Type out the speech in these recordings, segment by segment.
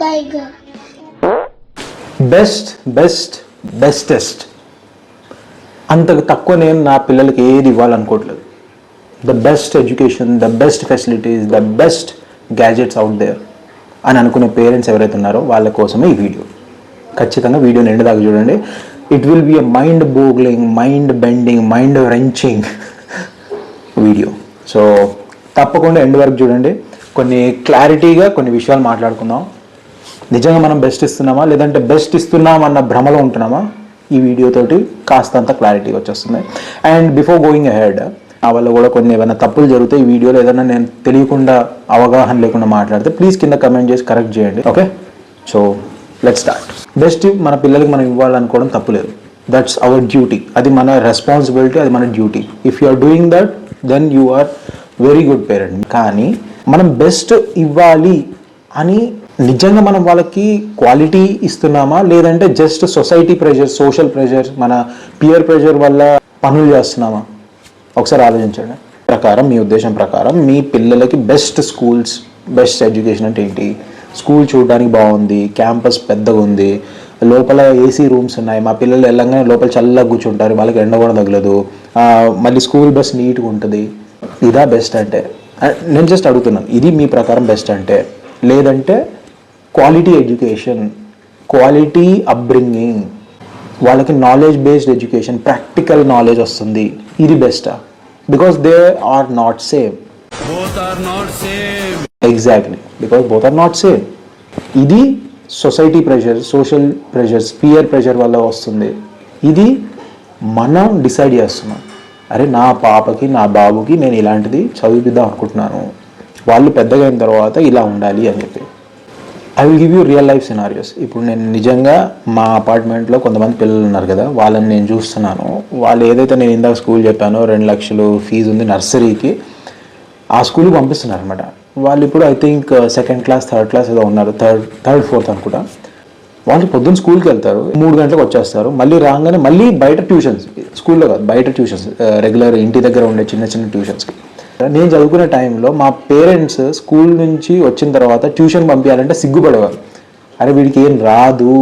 Tiger. Bestest అంత తక్కువ నేను నా పిల్లలకి ఏది ఇవ్వాలనుకోవట్లేదు. The best education, the best facilities, the best gadgets out there అని అనుకునే పేరెంట్స్ ఎవరైతే ఉన్నారో వాళ్ళ కోసమే ఈ వీడియో. ఖచ్చితంగా వీడియోని ఎండ్ దాకా చూడండి. It will be a mind boggling, mind bending, mind wrenching video. So తప్పకుండా ఎండ్ వరకు చూడండి. కొన్ని క్లారిటీగా కొన్ని విషయాలు మాట్లాడుకుందాం. నిజంగా మనం బెస్ట్ ఇస్తున్నామా లేదంటే బెస్ట్ ఇస్తున్నామన్న భ్రమలో ఉంటున్నామా, ఈ వీడియోతోటి కాస్తంత క్లారిటీ వచ్చేస్తుంది. అండ్ బిఫోర్ గోయింగ్ అహెడ్, నా వల్ల కూడా కొన్ని ఏమైనా తప్పులు జరుగుతాయి ఈ వీడియోలో, ఏదైనా నేను తెలియకుండా అవగాహన లేకుండా మాట్లాడితే ప్లీజ్ కింద కమెంట్ చేసి కరెక్ట్ చేయండి. Okay, so let's start. Best మన పిల్లలకి మనం ఇవ్వాలనుకోవడం తప్పులేదు. That's our duty. అది మన రెస్పాన్సిబిలిటీ, అది మన duty. If you are doing that then you are very good parent. కానీ మనం బెస్ట్ ఇవ్వాలి అని నిజంగా మనం వాళ్ళకి క్వాలిటీ ఇస్తున్నామా లేదంటే just society pressure, social pressure, మన పియర్ ప్రెషర్ వల్ల పనులు చేస్తున్నామా? ఒకసారి ఆలోచించండి. మీ ఉద్దేశం ప్రకారం మీ పిల్లలకి బెస్ట్ స్కూల్స్, బెస్ట్ ఎడ్యుకేషన్ అంటే ఏంటి? స్కూల్ చూడడానికి బాగుంది, క్యాంపస్ పెద్దగా ఉంది, లోపల ఏసీ రూమ్స్ ఉన్నాయి, మా పిల్లలు వెళ్ళంగానే లోపల చల్లగా కూర్చుంటారు, వాళ్ళకి ఎండ కూడా తగలదు, మళ్ళీ స్కూల్ బస్ నీట్గా ఉంటుంది. ఇదా బెస్ట్ అంటే? నేను జస్ట్ అడుగుతున్నాను, ఇది మీ ప్రకారం బెస్ట్ అంటే? లేదంటే క్వాలిటీ ఎడ్యుకేషన్, క్వాలిటీ అప్బ్రింగింగ్, వాళ్ళకి knowledge based education, practical knowledge వస్తుంది, ఇది బెస్టా? Because they are not same. Exactly, because both are not same. ఇది society pressure, social pressures, peer pressure వల్ల వస్తుంది. ఇది మనం డిసైడ్ చేస్తున్నాం. అరే నా పాపకి, నా బాబుకి నేను ఇలాంటిది చదివిద్దాం అనుకుంటున్నాను, వాళ్ళు పెద్దగా అయిన తర్వాత ఇలా ఉండాలి అని చెప్పి. I will give you real life scenarios. ఇప్పుడు నేను నిజంగా మా అపార్ట్మెంట్లో కొంతమంది పిల్లలు ఉన్నారు కదా, వాళ్ళని నేను చూస్తున్నాను. వాళ్ళు ఏదైతే నేను ఇందాక స్కూల్ చెప్పానో 2 లక్షలు ఫీజు ఉంది నర్సరీకి, ఆ స్కూల్కి పంపిస్తున్నారు అనమాట. వాళ్ళు ఇప్పుడు I think 2nd class 3rd class ఏదో ఉన్నారు, థర్డ్ ఫోర్త్ అనుకుంటా. వాళ్ళు పొద్దున్న స్కూల్కి వెళ్తారు, 3 గంటలకు వచ్చేస్తారు. మళ్ళీ రాగానే మళ్ళీ బయట ట్యూషన్స్, స్కూల్లో కాదు బయట ట్యూషన్స్, రెగ్యులర్ ఇంటి దగ్గర ఉండే చిన్న చిన్న ట్యూషన్స్కి. నేను చదువుకునే టైంలో మా పేరెంట్స్ స్కూల్ నుంచి వచ్చిన తర్వాత ట్యూషన్ పంపించాలంటే సిగ్గుపడేవారు. అరే వీడికి ఏం రాదు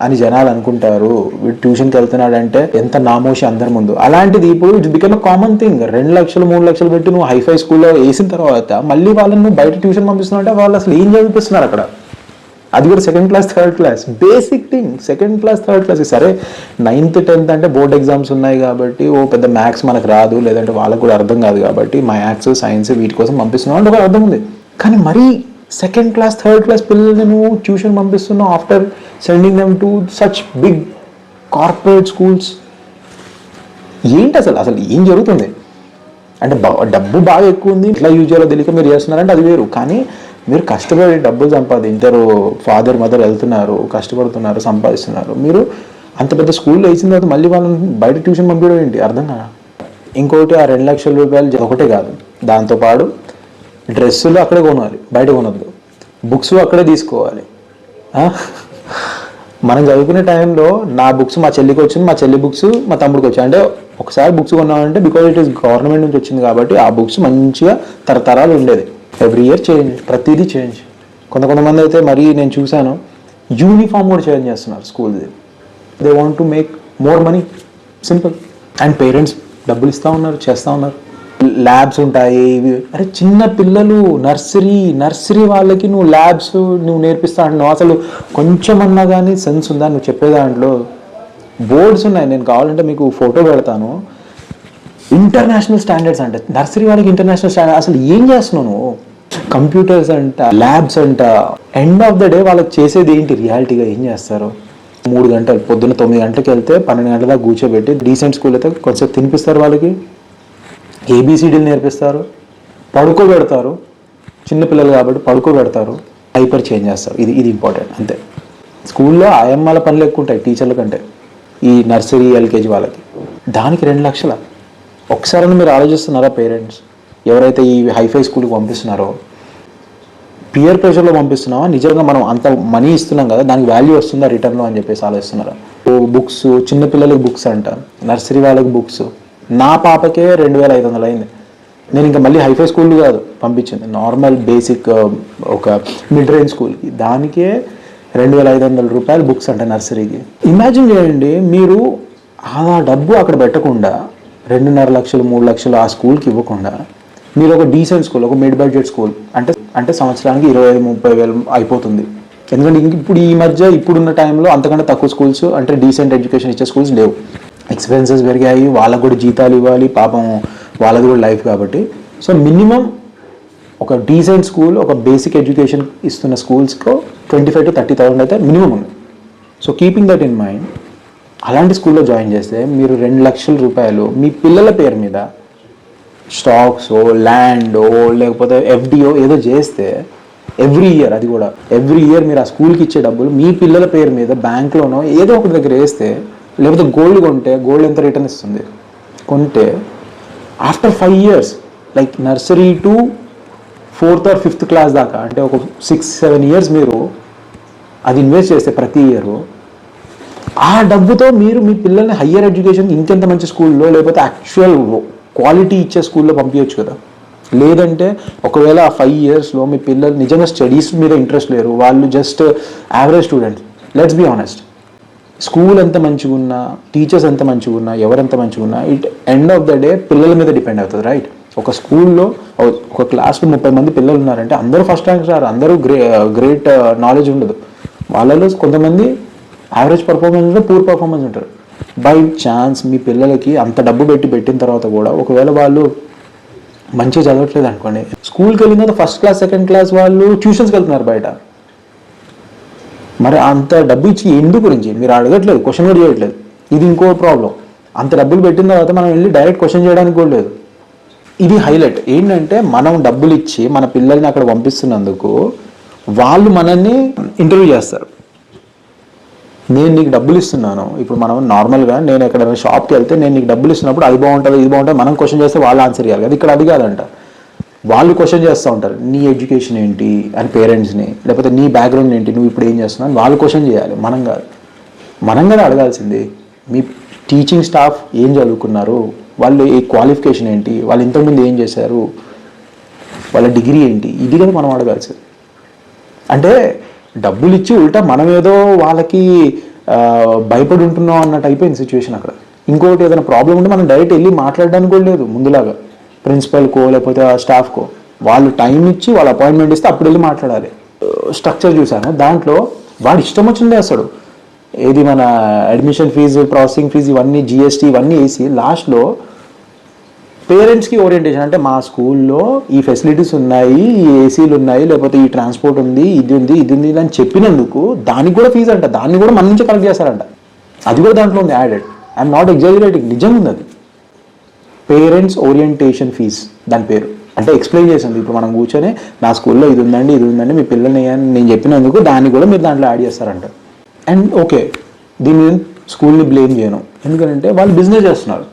అని జనాలు అనుకుంటారు, వీడు ట్యూషన్కి వెళ్తున్నాడంటే ఎంత నామోషి అందరి ముందు. అలాంటిది ఇప్పుడు it's become a common thing. 2 లక్షలు 3 లక్షలు పెట్టి నువ్వు హైఫై స్కూల్లో వేసిన తర్వాత మళ్ళీ వాళ్ళని నువ్వు బయట ట్యూషన్ పంపిస్తున్నావు అంటే వాళ్ళు అసలు ఏం చదివిస్తున్నారు అక్కడ? అది కూడా 2nd class 3rd class, basic thing. 2nd class 3rd class సరే, 9th 10th అంటే బోర్డ్ ఎగ్జామ్స్ ఉన్నాయి కాబట్టి ఓ పెద్ద మ్యాథ్స్ మనకు రాదు, లేదంటే వాళ్ళకు కూడా అర్థం కాదు కాబట్టి మ్యాథ్స్, సైన్స్ వీటి కోసం పంపిస్తున్నావు అంటే ఒక అర్థం ఉంది. కానీ మరీ 2nd క్లాస్ 3rd క్లాస్ పిల్లల్ని నువ్వు ట్యూషన్ పంపిస్తున్నావు after sending them to such big corporate schools. ఏంటి అసలు ఏం జరుగుతుంది? అంటే డబ్బు బాగా ఎక్కువ ఉంది, ఇట్లా యూజ్ చేయాలో తెలియక మీరు చేస్తున్నారంటే అది వేరు. కానీ మీరు కష్టపడి డబ్బులు సంపాదించారు, ఫాదర్ మదర్ వెళ్తున్నారు, కష్టపడుతున్నారు, సంపాదిస్తున్నారు. మీరు అంత పెద్ద స్కూల్లో వేసిన తర్వాత మళ్ళీ వాళ్ళని బయట ట్యూషన్ పంపించడం ఏంటి? అర్థం కాదా? ఇంకోటి, ఆ 2 లక్షల రూపాయలు ఒకటే కాదు, దాంతోపాటు డ్రెస్సులు అక్కడే కొనాలి, బయట కొనద్దు, బుక్స్ అక్కడే తీసుకోవాలి. మనం చదువుకునే టైంలో నా బుక్స్ మా చెల్లికి వచ్చింది, మా చెల్లి బుక్స్ మా తమ్ముడికి వచ్చాయి. అంటే ఒకసారి బుక్స్ కొన్నామంటే బికాజ్ ఇట్ ఈస్ గవర్నమెంట్ నుంచి వచ్చింది కాబట్టి ఆ బుక్స్ మంచిగా తరతరాలు ఉండేది. ఎవ్రీ ఇయర్ చేంజ్, ప్రతిదీ చేంజ్. కొంతమంది అయితే మరీ నేను చూశాను, యూనిఫామ్ కూడా చేంజ్ చేస్తున్నారు స్కూల్ది. They want to make more money, simple. And parents డబ్బులు ఇస్తూ ఉన్నారు, చేస్తూ ఉన్నారు. ల్యాబ్స్ ఉంటాయి. అరే చిన్న పిల్లలు నర్సరీ వాళ్ళకి నువ్వు ల్యాబ్స్ నువ్వు నేర్పిస్తా అంటున్నావు. అసలు కొంచెమన్నా కానీ సెన్స్ ఉందా? నువ్వు చెప్పే దాంట్లో బోర్డ్స్ ఉన్నాయి, నేను కావాలంటే మీకు ఫోటో పెడతాను. ఇంటర్నేషనల్ స్టాండర్డ్స్ అంటే నర్సరీ వాళ్ళకి ఇంటర్నేషనల్ స్టాండర్డ్. అసలు ఏం చేస్తున్నావు నువ్వు? కంప్యూటర్స్ అంట, ల్యాబ్స్ అంట. ఎండ్ ఆఫ్ ద డే వాళ్ళకి చేసేది ఏంటి? రియాలిటీగా ఏం చేస్తారు? 3 గంటలు, పొద్దున్న 9 గంటలకు వెళ్తే 12 గంటల దాకా కూర్చోబెట్టి డీసెంట్ స్కూల్ అయితే కొంచెం తినిపిస్తారు, వాళ్ళకి ABCDలు నేర్పిస్తారు, పడుకోబెడతారు. చిన్నపిల్లలు కాబట్టి పడుకోబెడతారు, హైపర్ చేంజ్ చేస్తారు. ఇది ఇంపార్టెంట్ అంతే. స్కూల్లో ఆయమ్మల పనులు ఎక్కువ ఉంటాయి టీచర్ల కంటే ఈ నర్సరీ LKG వాళ్ళకి. దానికి 2 లక్షల. ఒకసారి మీరు ఆలోచిస్తున్నారా పేరెంట్స్? ఎవరైతే ఈ హైఫై స్కూల్కి పంపిస్తున్నారో పియర్ ప్రెషర్లో పంపిస్తున్నావా, నిజంగా మనం అంత మనీ ఇస్తున్నాం కదా దానికి వాల్యూ వస్తుందా రిటర్న్లో అని చెప్పేసి ఆలోచిస్తున్నారా? బుక్స్, చిన్నపిల్లలకి బుక్స్ అంట, నర్సరీ వాళ్ళకి బుక్స్. నా పాపకే 2500 అయింది. నేను ఇంకా మళ్ళీ హైఫై స్కూల్ కాదు పంపించింది, నార్మల్ బేసిక్ ఒక మిడ్ రేంజ్ స్కూల్కి. దానికే 2,500 రూపాయలు బుక్స్ అంటే నర్సరీకి. ఇమాజిన్ చేయండి, మీరు ఆ డబ్బు అక్కడ పెట్టకుండా 2.5 లక్షలు 3 లక్షలు ఆ స్కూల్కి ఇవ్వకుండా మీరు ఒక డీసెంట్ స్కూల్, ఒక మిడ్ బడ్జెట్ స్కూల్ అంటే సంవత్సరానికి 25-30 వేలు అయిపోతుంది. ఎందుకంటే ఇప్పుడు ఈ మధ్య ఇప్పుడున్న టైంలో అంతకంటే తక్కువ స్కూల్స్ అంటే డీసెంట్ ఎడ్యుకేషన్ ఇచ్చే స్కూల్స్ లేవు. ఎక్స్పెన్సెస్ పెరిగాయి, వాళ్ళకు కూడా జీతాలు ఇవ్వాలి, పాపం వాళ్ళది కూడా లైఫ్ కాబట్టి. సో మినిమం ఒక డీసెంట్ స్కూల్, ఒక బేసిక్ ఎడ్యుకేషన్ ఇస్తున్న స్కూల్స్కు 25,000 to 30,000 అయితే మినిమం ఉంది. So keeping that in mind, అలాంటి స్కూల్లో జాయిన్ చేస్తే మీరు 2 లక్షల రూపాయలు మీ పిల్లల పేరు మీద స్టాక్స్, ల్యాండో, లేకపోతే ఎఫ్డిఓ ఏదో చేస్తే ఎవ్రీ ఇయర్, అది కూడా ఎవ్రీ ఇయర్ మీరు ఆ స్కూల్కి ఇచ్చే డబ్బులు మీ పిల్లల పేరు మీద బ్యాంక్లోనో ఏదో ఒకటి దగ్గర వేస్తే, లేకపోతే గోల్డ్ కొంటే గోల్డ్ ఎంత రిటర్న్ ఇస్తుంది కొంటే, after 5 years like nursery to 4th or 5th class దాకా అంటే ఒక 6-7 years మీరు అది ఇన్వెస్ట్ చేస్తే ప్రతి ఇయర్, ఆ డబ్బుతో మీరు మీ పిల్లల్ని హయ్యర్ ఎడ్యుకేషన్ ఇంకెంత మంచి స్కూల్లో లేకపోతే యాక్చువల్ క్వాలిటీ ఇచ్చే స్కూల్లో పంపించవచ్చు కదా. లేదంటే ఒకవేళ ఆ 5 yearsలో మీ పిల్లలు నిజంగా స్టడీస్ మీద ఇంట్రెస్ట్ లేరు, వాళ్ళు just average students, let's be honest, school ఎంత మంచిగా ఉన్నా, టీచర్స్ ఎంత మంచిగా ఉన్నా, ఎవరెంత మంచిగా ఉన్నా, it end of the day పిల్లల మీద డిపెండ్ అవుతుంది, రైట్? ఒక స్కూల్లో ఒక క్లాస్లో 30 మంది పిల్లలు ఉన్నారంటే అందరూ ఫస్ట్ ర్యాంక్స్ రారు, అందరూ గ్రేట్ నాలెడ్జ్ ఉండదు, వాళ్ళలో కొంతమంది యావరేజ్ పర్ఫార్మెన్స్ ఉంటారు, పూర్ పర్ఫార్మెన్స్ ఉంటారు. బై ఛాన్స్ మీ పిల్లలకి అంత డబ్బు పెట్టిన తర్వాత కూడా ఒకవేళ వాళ్ళు మంచిగా చదవట్లేదు అనుకోండి, స్కూల్కి వెళ్ళిన తర్వాత 1st క్లాస్ 2nd క్లాస్ వాళ్ళు ట్యూషన్స్కి వెళ్తున్నారు బయట. మరి అంత డబ్బు ఇచ్చి ఎందుకు గురించి మీరు అడగట్లేదు, క్వశ్చన్ కూడా చేయట్లేదు. ఇది ఇంకో ప్రాబ్లం. అంత డబ్బులు పెట్టిన తర్వాత మనం వెళ్ళి డైరెక్ట్ క్వశ్చన్ చేయడానికి కూడా లేదు. ఇది హైలైట్ ఏంటంటే, మనం డబ్బులు ఇచ్చి మన పిల్లల్ని అక్కడ పంపిస్తున్నందుకు వాళ్ళు మనల్ని ఇంటర్వ్యూ చేస్తారు. నేను నీకు డబ్బులు ఇస్తున్నాను, ఇప్పుడు మనం నార్మల్గా నేను ఎక్కడైనా షాప్కి వెళ్తే నేను నీకు డబ్బులు ఇస్తున్నప్పుడు అది బాగుంటుంది ఇది బాగుంటుంది మనం క్వశ్చన్ చేస్తే వాళ్ళు ఆన్సర్ చేయాలి కదా. ఇక్కడ అది కాదంట, వాళ్ళు క్వశ్చన్ చేస్తూ ఉంటారు, నీ ఎడ్యుకేషన్ ఏంటి అని పేరెంట్స్ని, లేకపోతే నీ బ్యాక్గ్రౌండ్ ఏంటి, నువ్వు ఇప్పుడు ఏం చేస్తున్నావు వాళ్ళు క్వశ్చన్ చేయాలి. మనం కదా అడగాల్సింది. మీ టీచింగ్ స్టాఫ్ ఏం చదువుకున్నారు, వాళ్ళు ఏ క్వాలిఫికేషన్ ఏంటి, వాళ్ళు ఇంతకుముందు ఏం చేశారు, వాళ్ళ డిగ్రీ ఏంటి, ఇది కదా మనం అడగాల్సింది. అంటే డబ్బులు ఇచ్చి ఉల్టా మనం ఏదో వాళ్ళకి భయపడి ఉంటున్నాం అన్నట్టు అయిపోయింది సిచ్యువేషన్ అక్కడ. ఇంకోటి ఏదైనా ప్రాబ్లం ఉంటే మనం డైరెక్ట్ వెళ్ళి మాట్లాడడానికి కూడా లేదు ముందులాగా, ప్రిన్సిపల్కో లేకపోతే ఆ స్టాఫ్కో. వాళ్ళు టైం ఇచ్చి వాళ్ళ అపాయింట్మెంట్ ఇస్తే అప్పుడు వెళ్ళి మాట్లాడాలి. స్ట్రక్చర్ చూశాను, దాంట్లో వాడు ఇష్టం వచ్చింది వేస్తాడు. ఏది మన అడ్మిషన్ ఫీజు, ప్రాసెసింగ్ ఫీజు, ఇవన్నీ జిఎస్టీ ఇవన్నీ వేసి లాస్ట్లో పేరెంట్స్కి ఓరియంటేషన్, అంటే మా స్కూల్లో ఈ ఫెసిలిటీస్ ఉన్నాయి, ఈ ఏసీలు ఉన్నాయి, లేకపోతే ఈ ట్రాన్స్పోర్ట్ ఉంది, ఇది ఉంది అని చెప్పినందుకు దానికి కూడా ఫీజు అంట, దాన్ని కూడా మన నుంచి కలెక్ట్ చేస్తారంట. అది కూడా దాంట్లో ఉంది యాడెడ్. ఐఎమ్ నాట్ ఎగ్జాజరేటింగ్, నిజంగా ఉంది అది. పేరెంట్స్ ఓరియంటేషన్ ఫీజ్ దాని పేరు. అంటే ఎక్స్ప్లెయిన్ చేసింది, ఇప్పుడు మనం కూర్చొని నా స్కూల్లో ఇది ఉందండి మీ పిల్లల్ని నేను చెప్పినందుకు దాన్ని కూడా మీరు దాంట్లో యాడ్ చేస్తారంట. అండ్ ఓకే, దీన్ని నేను స్కూల్ని బ్లేమ్ చేయను, ఎందుకంటే వాళ్ళు బిజినెస్ చేస్తున్నారు.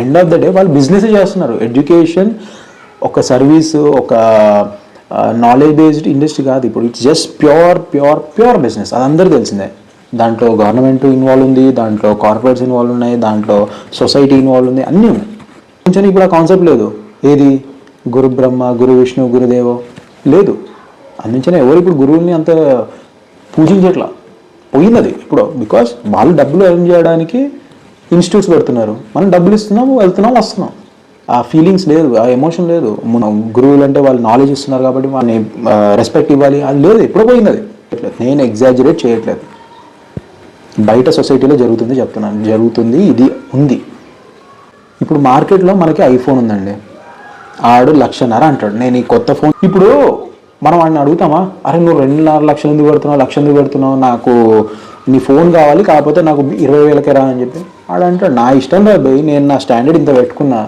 ఎండ్ ఆఫ్ ద డే వాళ్ళు బిజినెస్ చేస్తున్నారు. ఎడ్యుకేషన్ ఒక సర్వీస్, ఒక నాలెడ్జ్ బేస్డ్ ఇండస్ట్రీ కాదు ఇప్పుడు. ఇట్స్ జస్ట్ ప్యూర్ బిజినెస్, అది అందరూ తెలిసిందే. దాంట్లో గవర్నమెంట్ ఇన్వాల్వ్ ఉంది, దాంట్లో కార్పొరేట్స్ ఇన్వాల్వ్ ఉన్నాయి, దాంట్లో సొసైటీ ఇన్వాల్వ్ ఉంది, అన్నీ ఉన్నాయి. కొంచెం ఇప్పుడు ఆ కాన్సెప్ట్ లేదు. ఏది గురు బ్రహ్మ, గురు విష్ణు, గురుదేవో లేదు. అందించిన ఎవరు ఇప్పుడు గురువుని అంత పూజించట్లా, పోయినది ఇప్పుడు. బికాస్ వాళ్ళు డబ్బులు ఎర్న్ చేయడానికి ఇన్స్టిట్యూట్స్ పెడుతున్నారు, మనం డబ్బులు ఇస్తున్నాము, వెళ్తున్నాం, వస్తున్నాం. ఆ ఫీలింగ్స్ లేదు, ఆ ఎమోషన్ లేదు. గురువులు అంటే వాళ్ళు నాలెడ్జ్ ఇస్తున్నారు కాబట్టి వాళ్ళని రెస్పెక్ట్ ఇవ్వాలి, అది లేదు, ఎప్పుడో పోయినది. నేను ఎగ్జాజరేట్ చేయట్లేదు, బయట సొసైటీలో జరుగుతుంది చెప్తున్నాను, జరుగుతుంది, ఇది ఉంది. ఇప్పుడు మార్కెట్లో మనకి ఐఫోన్ ఉందండి, ఆడు 1,50,000 అంటాడు, నేను ఈ కొత్త ఫోన్. ఇప్పుడు మనం వాడిని అడుగుతామా, అరే నువ్వు 2.5 లక్షలు ఎందుకు పెడుతున్నావు, 1,00,000 ఎందుకు పెడుతున్నావు, నాకు నీ ఫోన్ కావాలి కాకపోతే నాకు 20,000కే రా అని చెప్పి ఆడంటాడు. నా ఇష్టం రా భయ్, నేను నా స్టాండర్డ్ ఇంత పెట్టుకున్నా,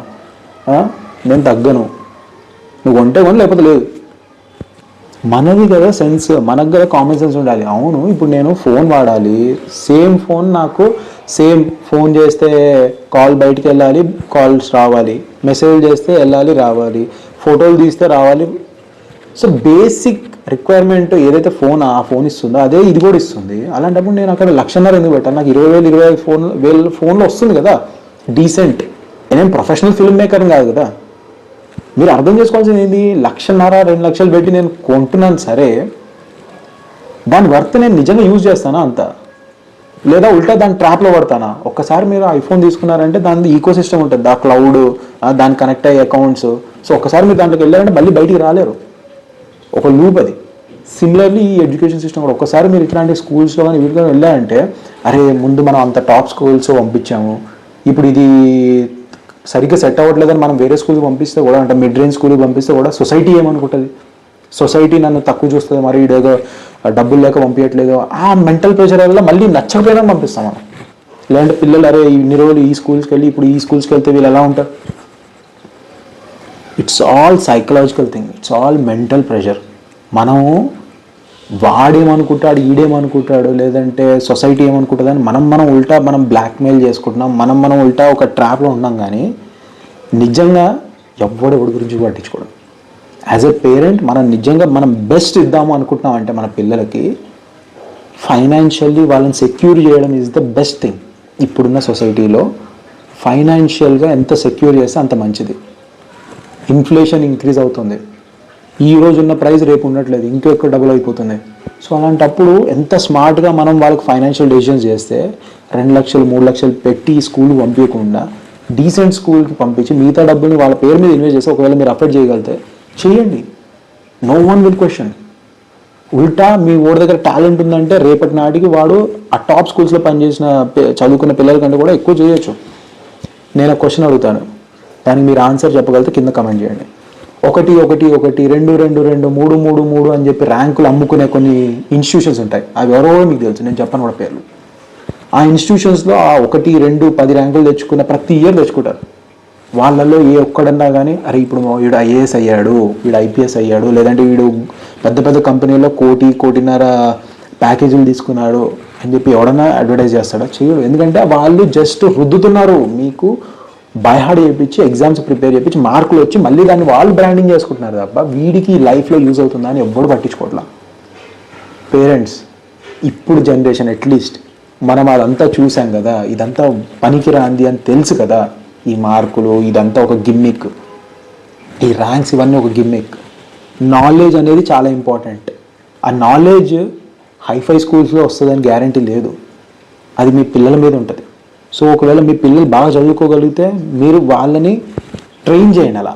నేను తగ్గను, నువ్వు కొంటే కొని లేకపోతే లేదు. మనది కదా సెన్స్, మనకు కదా కామన్ సెన్స్ ఉండాలి. అవును, ఇప్పుడు నేను ఫోన్ వాడాలి, సేమ్ ఫోన్ నాకు సేమ్ ఫోన్ చేస్తే కాల్ బయటికి వెళ్ళాలి, కాల్స్ రావాలి, మెసేజ్ చేస్తే వెళ్ళాలి రావాలి, ఫోటోలు తీస్తే రావాలి. సో బేసిక్ రిక్వైర్మెంట్ ఏదైతే ఆ ఫోన్ ఇస్తుందో అదే ఇది కూడా ఇస్తుంది. అలాంటప్పుడు నేను అక్కడ 1,50,000 ఎందుకు పెట్టాను, నాకు 20,000 25,000 ఫోన్లో వస్తుంది కదా డీసెంట్. నేనేం ప్రొఫెషనల్ ఫిల్మ్ మేకర్ని కాదు కదా, మీరు అర్థం చేసుకోవాల్సింది ఏంటి, 1,50,000 2 లక్షలు పెట్టి నేను కొంటున్నాను సరే, దాని వర్త్ నేను నిజంగా యూజ్ చేస్తానా అంత, లేదా ఉల్టా దాని ట్రాప్లో పడతానా? ఒక్కసారి మీరు ఐఫోన్ తీసుకున్నారంటే దాని ఈకో సిస్టమ్ ఉంటుంది, ఆ క్లౌడ్, దాని కనెక్ట్ అయ్యే అకౌంట్స్. సో ఒక్కసారి మీరు దాంట్లోకి వెళ్ళారంటే మళ్ళీ బయటికి రాలేరు, ఒక లూప్ అది. సిమిలర్లీ ఈ ఎడ్యుకేషన్ సిస్టమ్ కూడా ఒక్కసారి మీరు ఇట్లాంటి స్కూల్స్లో కానీ వీటిలో వెళ్ళారంటే, అరే ముందు మనం అంత టాప్ స్కూల్స్ పంపించాము, ఇప్పుడు ఇది సరిగ్గా సెట్ అవ్వట్లేదని మనం వేరే స్కూల్కి పంపిస్తే కూడా, అంటే మిడ్ రేంజ్ స్కూల్కి పంపిస్తే కూడా సొసైటీ ఏమనుకుంటుంది, సొసైటీ నన్ను తక్కువ చూస్తుంది, మరి ఇదేదో డబ్బులు లేక పంపించట్లేదు, ఆ మెంటల్ ప్రెషర్ వల్ల మళ్ళీ నచ్చకపోయినా పంపిస్తాం మనం. లేదంటే పిల్లలు అరే ఇన్ని రోజులు ఈ స్కూల్స్కి వెళ్ళి ఇప్పుడు ఈ స్కూల్స్కి వెళ్తే వీళ్ళు ఎలా ఉంటారు? It's all psychological thing, it's all mental pressure. మనము వాడేమనుకుంటాడు, ఈడేమనుకుంటాడు, లేదంటే సొసైటీ ఏమనుకుంటుంది అని మనం ఉల్టా బ్లాక్మెయిల్ చేసుకుంటున్నాం, మనం ఉల్టా ఒక ట్రాప్లో ఉన్నాం. కానీ నిజంగా ఎవడి గురించి పట్టించుకోవడం. యాజ్ ఎ పేరెంట్ మనం బెస్ట్ ఇద్దాము అనుకుంటున్నాం అంటే మన పిల్లలకి ఫైనాన్షియల్లీ వాళ్ళని సెక్యూర్ చేయడం ఈజ్ ద బెస్ట్ థింగ్. ఇప్పుడున్న సొసైటీలో ఫైనాన్షియల్గా ఎంత సెక్యూర్ చేస్తే అంత మంచిది. ఇన్ఫ్లేషన్ ఇంక్రీజ్ అవుతుంది, ఈ రోజు ఉన్న ప్రైస్ రేపు ఉండట్లేదు, ఇంకెక్కువ డబుల్ అయిపోతుంది. సో అలాంటప్పుడు ఎంత స్మార్ట్గా మనం వాళ్ళకి ఫైనాన్షియల్ డెసిషన్స్ చేస్తే, 2 లక్షలు 3 లక్షలు పెట్టి స్కూల్కి పంపించకుండా డీసెంట్ స్కూల్కి పంపించి మిగతా డబ్బుని వాళ్ళ పేరు మీద ఇన్వెస్ట్ చేస్తే, ఒకవేళ మీరు అఫోర్డ్ చేయగలిగితే చేయండి, నో వన్ విల్ క్వశ్చన్. ఉల్టా మీ ఓడి దగ్గర టాలెంట్ ఉందంటే రేపటి నాటికి వాడు ఆ టాప్ స్కూల్స్లో చదువుకున్న పిల్లల కంటే కూడా ఎక్కువ చేయొచ్చు. నేను ఒక క్వశ్చన్ అడుగుతాను, దానికి మీరు ఆన్సర్ చెప్పగలిగితే కింద కమెంట్ చేయండి. 1 1 1 2 2 2 3 3 3 అని చెప్పి ర్యాంకులు అమ్ముకునే కొన్ని ఇన్స్టిట్యూషన్స్ ఉంటాయి, అవి ఎవరో మీకు తెలుసు, నేను చెప్పను కూడా పేర్లు. ఆ ఇన్స్టిట్యూషన్స్లో ఆ 1 2 10 ర్యాంకులు తెచ్చుకున్న ప్రతి ఇయర్ తెచ్చుకుంటారు. వాళ్ళల్లో ఏ ఒక్కడన్నా కానీ అరే ఇప్పుడు వీడు ఐఏఎస్ అయ్యాడు, వీడు ఐపీఎస్ అయ్యాడు, లేదంటే వీడు పెద్ద పెద్ద కంపెనీలో 1.5 ప్యాకేజీలు తీసుకున్నాడు అని చెప్పి ఎవడన్నా అడ్వర్టైజ్ చేస్తాడా? చేయడు. ఎందుకంటే వాళ్ళు జస్ట్ రుద్దుతున్నారు, మీకు బైహార్డ్ చేయించి ఎగ్జామ్స్ ప్రిపేర్ చేయించి మార్కులు వచ్చి మళ్ళీ దాన్ని వాళ్ళు బ్రాండింగ్ చేసుకుంటున్నారు తప్ప వీడికి లైఫ్లో యూజ్ అవుతుందా అని ఎవ్వడు పట్టించుకోవట్లా. పేరెంట్స్ ఇప్పుడు జనరేషన్ అట్లీస్ట్ మనం అదంతా చూసాం కదా, ఇదంతా పనికిరాంది అని తెలుసు కదా, ఈ మార్కులు ఇదంతా ఒక గిమ్మిక్, ఈ ర్యాంక్స్ ఇవన్నీ ఒక గిమ్మిక్. నాలెడ్జ్ అనేది చాలా ఇంపార్టెంట్. ఆ నాలెడ్జ్ హైఫై స్కూల్స్లో వస్తుందని గ్యారంటీ లేదు, అది మీ పిల్లల మీద ఉంటుంది. సో ఒకవేళ మీ పిల్లలు బాగా చదువుకోగలిగితే మీరు వాళ్ళని ట్రైన్ చేయండి. అలా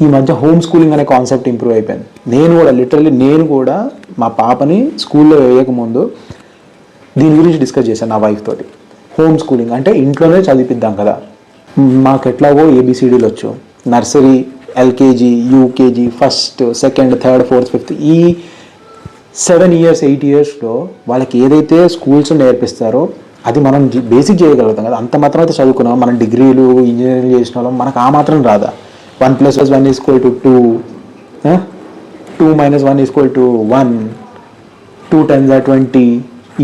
ఈ మధ్య హోమ్ స్కూలింగ్ అనే కాన్సెప్ట్ ఇంప్రూవ్ అయిపోయింది. నేను కూడా మా పాపని స్కూల్లో వేయకముందు దీని గురించి డిస్కస్ చేశాను నా వైఫ్ తోటి. హోమ్ స్కూలింగ్ అంటే ఇంట్లోనే చదివిద్దాం కదా, మాకు ఎట్లాగో ఏబిసిడీలు వచ్చు, nursery, LKG, UKG, first, second, third, fourth, fifth, ఈ 7 years 8 yearsలో వాళ్ళకి ఏదైతే స్కూల్స్ నేర్పిస్తారో అది మనం బేసిక్ చేయగలుగుతాం కదా. అంత మాత్రం అయితే చదువుకున్నాం, మనం డిగ్రీలు ఇంజనీరింగ్ చేసిన వాళ్ళం, మనకు ఆ మాత్రం రాదా? 1 + 1 = 2, 2 - 1 = 1, 2 × 20,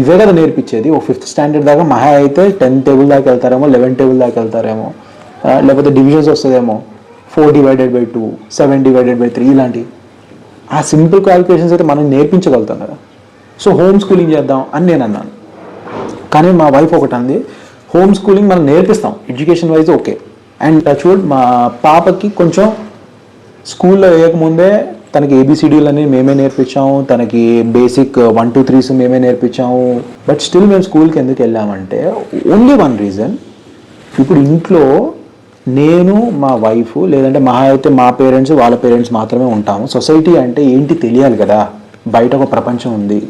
ఇవే కదా నేర్పించేది. ఒక 5th standard దాకా మహా అయితే 10 టేబుల్ దాకా వెళ్తారేమో, 11 టేబుల్ దాకా వెళ్తారేమో, లేకపోతే డివిజన్స్ వస్తుందేమో, 4/2, 7/3 ఇలాంటి ఆ సింపుల్ క్యాలిక్యులేషన్స్ అయితే మనం నేర్పించగలుగుతాం కదా. సో హోమ్ స్కూలింగ్ చేద్దాం అని నేను అన్నాను. కానీ మా వైఫ్ ఒకటి అంది, హోమ్ స్కూలింగ్ మనం నేర్పిస్తాం education wise okay, and touch wood మా పాపకి కొంచెం స్కూల్లో వేయకముందే తనకి ఏబిసిడీలు అని మేమే నేర్పించాము, తనకి బేసిక్ 1 2 3s మేమే నేర్పించాము. బట్ స్టిల్ మేము స్కూల్కి ఎందుకు వెళ్ళామంటే ఓన్లీ వన్ రీజన్, ఇప్పుడు ఇంట్లో నేను మా వైఫ్ లేదంటే మహా అయితే మా పేరెంట్స్ వాళ్ళ పేరెంట్స్ మాత్రమే ఉంటాము. సొసైటీ అంటే ఏంటి తెలియాలి కదా, బయట ఒక ప్రపంచం ఉంది.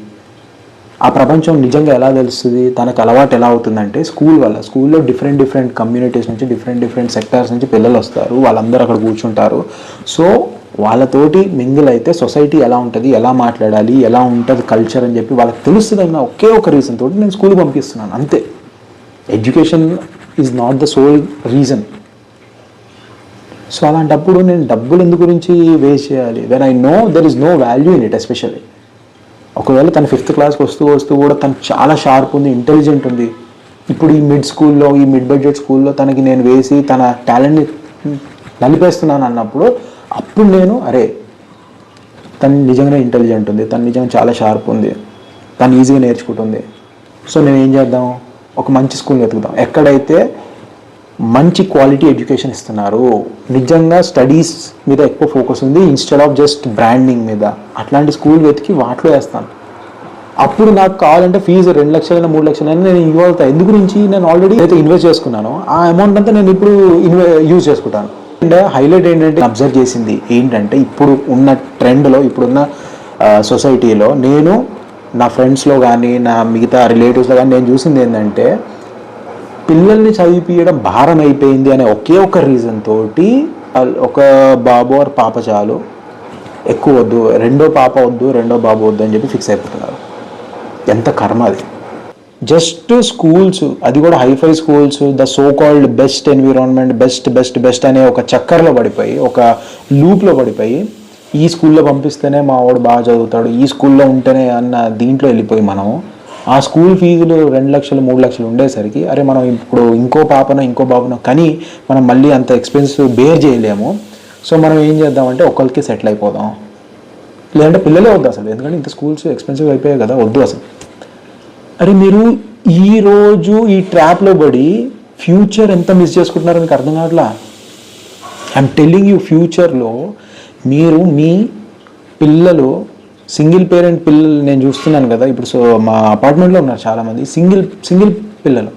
ఆ ప్రపంచం నిజంగా ఎలా తెలుస్తుంది, తనకు అలవాటు ఎలా అవుతుందంటే స్కూల్ వల్ల. స్కూల్లో డిఫరెంట్ కమ్యూనిటీస్ నుంచి డిఫరెంట్ సెక్టార్స్ నుంచి పిల్లలు వస్తారు, వాళ్ళందరూ అక్కడ కూర్చుంటారు. సో వాళ్ళతోటి మింగిల్ అయితే సొసైటీ ఎలా ఉంటుంది, ఎలా మాట్లాడాలి, ఎలా ఉంటుంది కల్చర్ అని చెప్పి వాళ్ళకి తెలుస్తుంది అన్న ఒకే ఒక రీజన్ తోటి నేను స్కూల్కి పంపిస్తున్నాను అంతే. Education is not the sole reason. So అలాంటప్పుడు నేను డబ్బులు ఎందు గురించి వేస్ట్ చేయాలి, when I know there is no value in it. Especially ఒకవేళ తను 5th క్లాస్కి వస్తూ కూడా తను చాలా షార్ప్ ఉంది, ఇంటెలిజెంట్ ఉంది. ఇప్పుడు ఈ మిడ్ బడ్జెట్ స్కూల్లో తనకి నేను వేసి తన టాలెంట్ని నలిపేస్తున్నాను అన్నప్పుడు అప్పుడు నేను అరే తను నిజంగానే ఇంటెలిజెంట్ ఉంది, తను నిజంగా చాలా షార్ప్ ఉంది, తను ఈజీగా నేర్చుకుంటుంది. సో నేను ఏం చేద్దాం, ఒక మంచి స్కూల్ వెతుకుదాం, ఎక్కడైతే మంచి క్వాలిటీ ఎడ్యుకేషన్ ఇస్తున్నారు, నిజంగా స్టడీస్ మీద ఎక్కువ ఫోకస్ ఉంది ఇన్స్టెడ్ ఆఫ్ జస్ట్ బ్రాండింగ్ మీద, అట్లాంటి స్కూల్ వెతికి వాటిలో వేస్తాను. అప్పుడు నాకు కావాలంటే ఫీజు 2 లక్షలైనా 3 లక్షలైనా నేను ఇవ్వాలి. ఎందు గురించి నేను ఆల్రెడీ అయితే ఇన్వెస్ట్ చేసుకున్నాను, ఆ అమౌంట్ అంతా నేను ఇప్పుడు యూజ్ చేసుకుంటాను. అండ్ హైలైట్ ఏంటంటే అబ్జర్వ్ చేసింది ఏంటంటే ఇప్పుడు ఉన్న ట్రెండ్లో, ఇప్పుడున్న సొసైటీలో నేను నా ఫ్రెండ్స్లో కానీ నా మిగతా రిలేటివ్స్లో కానీ నేను చూసింది ఏంటంటే పిల్లల్ని చదివిపించడం భారం అయిపోయింది అనే ఒకే ఒక రీజన్ తోటి ఒక బాబు ఆర్ పాప చాలు, ఎక్కువ వద్దు, రెండో పాప వద్దు, రెండో బాబు వద్దు అని చెప్పి ఫిక్స్ అయిపోతున్నారు. ఎంత కర్మ అది. జస్ట్ స్కూల్స్, అది కూడా hi fi schools, the so called best environment, best best best అనే ఒక చక్కర్లో పడిపోయి, ఒక లూప్లో పడిపోయి, ఈ స్కూల్లో పంపిస్తేనే మా వాడు బాగా చదువుతాడు, ఈ స్కూల్లో ఉంటేనే అన్న దీంట్లో వెళ్ళిపోయి మనం ఆ స్కూల్ ఫీజులు 2 లక్షలు 3 లక్షలు ఉండేసరికి అరే మనం ఇప్పుడు ఇంకో పాపనో ఇంకో బాబునో కానీ మనం మళ్ళీ అంత ఎక్స్పెన్సివ్ బేర్ చేయలేము. సో మనం ఏం చేద్దామంటే ఒకరికి సెటిల్ అయిపోదాం, లేదంటే పిల్లలే వద్దు అసలు, ఎందుకంటే ఇంత స్కూల్స్ ఎక్స్పెన్సివ్ అయిపోయాయి కదా, వద్దు అసలు. అరే మీరు ఈరోజు ఈ ట్రాప్లో పడి ఫ్యూచర్ ఎంత మిస్ చేసుకుంటున్నారో మీకు అర్థం కావట్లా. ఐఎమ్ టెల్లింగ్ యూ, ఫ్యూచర్లో మీరు మీ పిల్లలు, సింగిల్ పేరెంట్ పిల్లలు నేను చూస్తున్నాను కదా ఇప్పుడు. సో మా అపార్ట్మెంట్లో ఉన్నారు చాలామంది సింగిల్ పిల్లలు,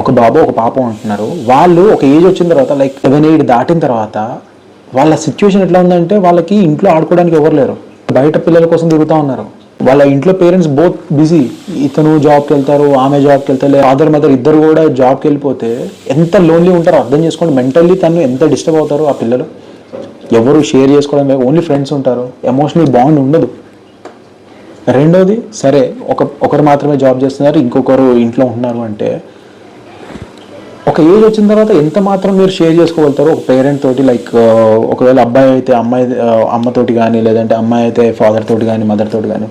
ఒక బాబు ఒక పాప ఉంటున్నారు. వాళ్ళు ఒక ఏజ్ వచ్చిన తర్వాత లైక్ 7, 8 దాటిన తర్వాత వాళ్ళ సిచ్యువేషన్ ఎట్లా ఉందంటే వాళ్ళకి ఇంట్లో ఆడుకోవడానికి ఎవరు లేరు, బయట పిల్లల కోసం తిరుగుతూ ఉన్నారు. వాళ్ళ ఇంట్లో పేరెంట్స్ బోత్ బిజీ, ఇతను జాబ్కి వెళ్తారు, ఆమె జాబ్కి వెళ్తారు, ఫాదర్ మదర్ ఇద్దరు కూడా జాబ్కి వెళ్ళిపోతే ఎంత లోన్లీ ఉంటారో అర్థం చేసుకోండి. మెంటల్లీ తను ఎంత డిస్టర్బ్ అవుతారో ఆ పిల్లలు. ఎవరు షేర్ చేసుకోవడం లేదు, ఓన్లీ ఫ్రెండ్స్ ఉంటారు, ఎమోషనల్ బాండ్ ఉండదు. రెండోది సరే ఒకరు మాత్రమే జాబ్ చేస్తున్నారు, ఇంకొకరు ఇంట్లో ఉంటున్నారు అంటే ఒక ఏజ్ వచ్చిన తర్వాత ఎంత మాత్రం మీరు షేర్ చేసుకోగలుగుతారు ఒక పేరెంట్ తోటి. లైక్ ఒకవేళ అబ్బాయి అయితే అమ్మతోటి కానీ, లేదంటే అమ్మాయి అయితే ఫాదర్ తోటి కానీ, మదర్ తోటి కానీ,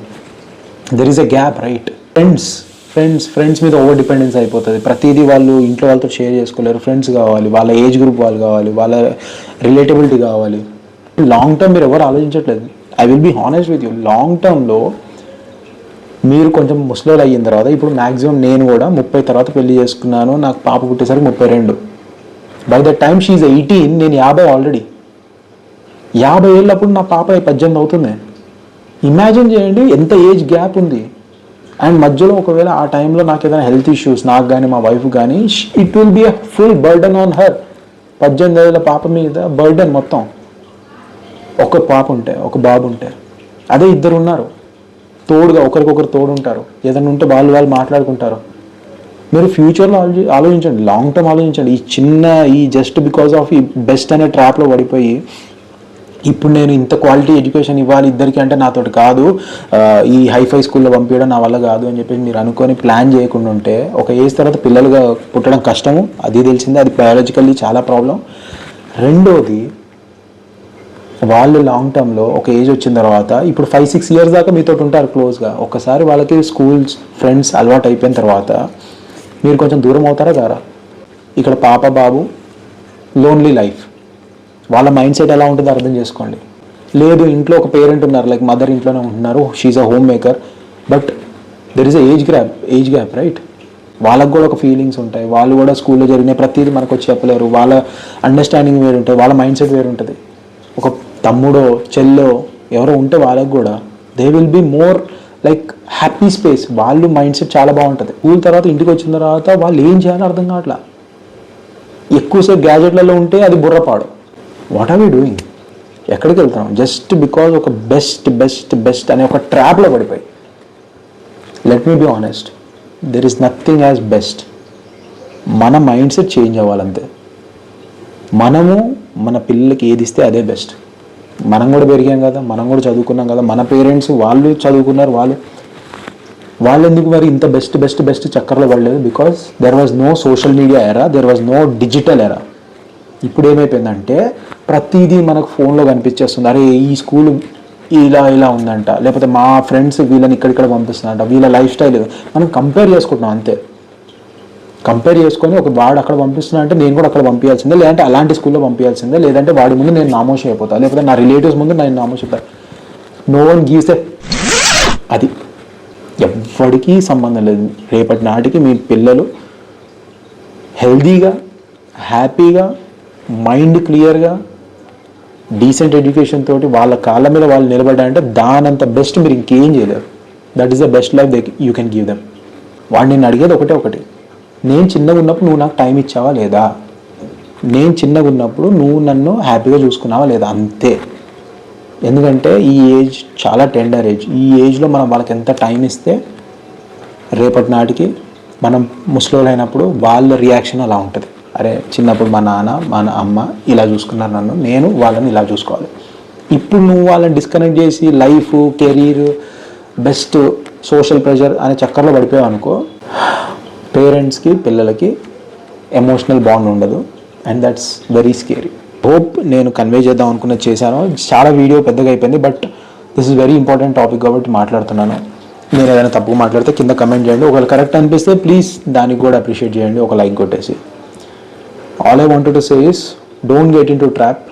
there is a gap, right? Friends మీద ఓవర్ డిపెండెన్స్ అయిపోతుంది. ప్రతిదీ వాళ్ళు ఇంట్లో వాళ్ళతో షేర్ చేసుకోలేరు. ఫ్రెండ్స్ కావాలి, వాళ్ళ ఏజ్ గ్రూప్ వాళ్ళు కావాలి, వాళ్ళ రిలేటబిలిటీ కావాలి. లాంగ్ టర్మ్ మీరు ఎవరు ఆలోచించట్లేదు. I will be honest with you, long టర్మ్లో మీరు కొంచెం ముసలోళ్ళు అయిన తర్వాత, ఇప్పుడు మ్యాక్సిమం నేను కూడా 30 తర్వాత పెళ్లి చేసుకున్నాను, నాకు పాప పుట్టేసరికి 32. బై ద టైమ్ షీఈ్ 18, నేను 50 ఆల్రెడీ. 50 ఏళ్ళప్పుడు నా పాప 18 అవుతుంది. ఇమాజిన్ చేయండి ఎంత ఏజ్ గ్యాప్ ఉంది. అండ్ మధ్యలో ఒకవేళ ఆ టైంలో నాకు ఏదైనా హెల్త్ ఇష్యూస్, నాకు కానీ మా వైఫ్ కానీ, it will be a full burden on her. 18 ఏళ్ళ పాప మీద బర్డన్ మొత్తం. ఒక పాప ఉంటే, ఒక బాబు ఉంటే, అదే ఇద్దరు ఉన్నారు తోడుగా, ఒకరికొకరు తోడు ఉంటారు, ఏదైనా ఉంటే వాళ్ళు మాట్లాడుకుంటారు. మీరు ఫ్యూచర్లో ఆలోచించండి, లాంగ్ టర్మ్ ఆలోచించండి. ఈ జస్ట్ బికాస్ ఆఫ్ ఈ బెస్ట్ అనే ట్రాప్లో పడిపోయి ఇప్పుడు నేను ఇంత క్వాలిటీ ఎడ్యుకేషన్ ఇవ్వాలి ఇద్దరికి అంటే నాతోటి కాదు, ఈ హైఫై స్కూల్లో పంపించడం నా వల్ల కాదు అని చెప్పేసి మీరు అనుకొని ప్లాన్ చేయకుండా ఉంటే ఒక ఏజ్ తర్వాత పిల్లలుగా పుట్టడం కష్టము, అది తెలిసిందే. అది బయాలజికల్లీ చాలా ప్రాబ్లం. రెండోది వాళ్ళు లాంగ్ టర్మ్లో ఒక ఏజ్ వచ్చిన తర్వాత, ఇప్పుడు 5-6 ఇయర్స్ దాకా మీతో ఉంటారు క్లోజ్గా. ఒకసారి వాళ్ళకి స్కూల్స్ ఫ్రెండ్స్ అలవాటు అయిపోయిన తర్వాత మీరు కొంచెం దూరం అవుతారా కారా? ఇక్కడ పాప బాబు లోన్లీ లైఫ్, వాళ్ళ మైండ్ సెట్ ఎలా ఉంటుందో అర్థం చేసుకోండి. లేదు ఇంట్లో ఒక పేరెంట్ ఉన్నారు, లైక్ మదర్ ఇంట్లోనే ఉంటున్నారు, she's a home maker, but there is a age gap right? వాళ్ళకు కూడా ఒక ఫీలింగ్స్ ఉంటాయి, వాళ్ళు కూడా స్కూల్లో జరిగిన ప్రతిదీ మనకు వచ్చి చెప్పలేరు, వాళ్ళ అండర్స్టాండింగ్ వేరు ఉంటుంది, వాళ్ళ మైండ్ సెట్ వేరు ఉంటుంది. ఒక తమ్ముడో చెల్లో ఎవరో ఉంటే వాళ్ళకు కూడా they will be more like happy space, వాళ్ళు మైండ్ సెట్ చాలా బాగుంటుంది. స్కూల్ తర్వాత ఇంటికి వచ్చిన తర్వాత వాళ్ళు ఏం చేయాలో అర్థం కావట్లా. ఎక్కువసేపు గ్యాజెట్లలో ఉంటే అది బుర్రపాడు. What are we doing? ఎక్కడికి వెళ్తాం? జస్ట్ బికాజ్ ఒక బెస్ట్ అనే ఒక ట్రాప్లో పడిపోయి. Let me be honest, there is nothing as best. మన మైండ్ సెట్ చేంజ్ అవ్వాలంతే. మనము మన పిల్లలకి ఏది ఇస్తే అదే బెస్ట్. మనం కూడా పెరిగాం కదా, మనం కూడా చదువుకున్నాం కదా, మన పేరెంట్స్ వాళ్ళు చదువుకున్నారు, వాళ్ళు ఎందుకు మరి ఇంత బెస్ట్ చక్కర్లో పడలేదు? Because there was no social media era, there was no digital era. ఇప్పుడు ఏమైపోయిందంటే ప్రతిదీ మనకు ఫోన్లో కనిపించేస్తుంది. అరే ఈ స్కూల్ ఇలా ఉందంట, లేకపోతే మా ఫ్రెండ్స్ వీళ్ళని ఇక్కడ పంపిస్తున్నారంట, వీళ్ళ లైఫ్ స్టైల్ మనం కంపేర్ చేసుకుంటున్నాం అంతే. కంపేర్ చేసుకొని ఒక వాడు అక్కడ పంపిస్తున్నా అంటే నేను కూడా అక్కడ పంపించాల్సిందే, లేదంటే అలాంటి స్కూల్లో పంపించాల్సిందే, లేదంటే వాడి ముందు నేను నామోషి అయిపోతాను, లేకపోతే నా రిలేటివ్స్ ముందు నేను నామోషి అయిపోతాను. నో వన్ గివ్స్ ఎ, అది ఎవ్వడికి సంబంధం లేదు. రేపటి నాటికి మీ పిల్లలు హెల్దీగా హ్యాపీగా, మైండ్ క్లియర్గా, డీసెంట్ ఎడ్యుకేషన్ తోటి వాళ్ళ కాళ్ళ మీద వాళ్ళు నిలబడ్డారంటే దానంత బెస్ట్ మీరు ఇంకేం చేయలేరు. That is the best life you can give them. వాడు నేను అడిగేది ఒకటి, నేను చిన్నగా ఉన్నప్పుడు నువ్వు నాకు టైం ఇచ్చావా లేదా, నేను చిన్నగా ఉన్నప్పుడు నువ్వు నన్ను హ్యాపీగా చూసుకున్నావా లేదా, అంతే. ఎందుకంటే ఈ ఏజ్ చాలా టెండర్ ఏజ్. ఈ ఏజ్లో మనం వాళ్ళకి ఎంత టైం ఇస్తే రేపటి నాటికి మనం ముసలోళ్ళు అయినప్పుడు వాళ్ళ రియాక్షన్ అలా ఉంటుంది. అరే చిన్నప్పుడు మా నాన్న మా అమ్మ ఇలా చూసుకున్నారు నన్ను, నేను వాళ్ళని ఇలా చూసుకోవాలి. ఇప్పుడు నువ్వు వాళ్ళని డిస్కనెక్ట్ చేసి life, career, best, social pressure అనే చక్కర్లో పడిపోయావు అనుకో, పేరెంట్స్కి పిల్లలకి ఎమోషనల్ బాండ్ ఉండదు. And that's very scary. Hope నేను కన్వే చేద్దాం అనుకున్నది చేశాను. చాలా వీడియో పెద్దగా అయిపోయింది, but this is very important topic కాబట్టి మాట్లాడుతున్నాను. నేను ఏదైనా తప్పుగా మాట్లాడితే కింద కమెంట్ చేయండి. ఒకవేళ కరెక్ట్ అనిపిస్తే ప్లీజ్ దానికి కూడా అప్రిషియేట్ చేయండి, ఒక లైక్ కొట్టేసి. All I wanted to say is don't get into trap.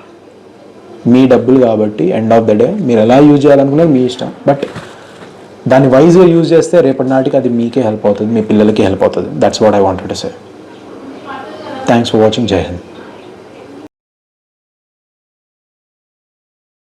మీ డబ్బులు కాబట్టి ఎండ్ ఆఫ్ ద డే మీరు ఎలా యూజ్ చేయాలనుకున్నది మీ ఇష్టం, బట్ దాన్ని వైజ్గా యూజ్ చేస్తే రేపటి నాటికి అది మీకే హెల్ప్ అవుతుంది, మీ పిల్లలకి హెల్ప్ అవుతుంది. That's what I wanted to say. Thanks for watching. జై హింద్.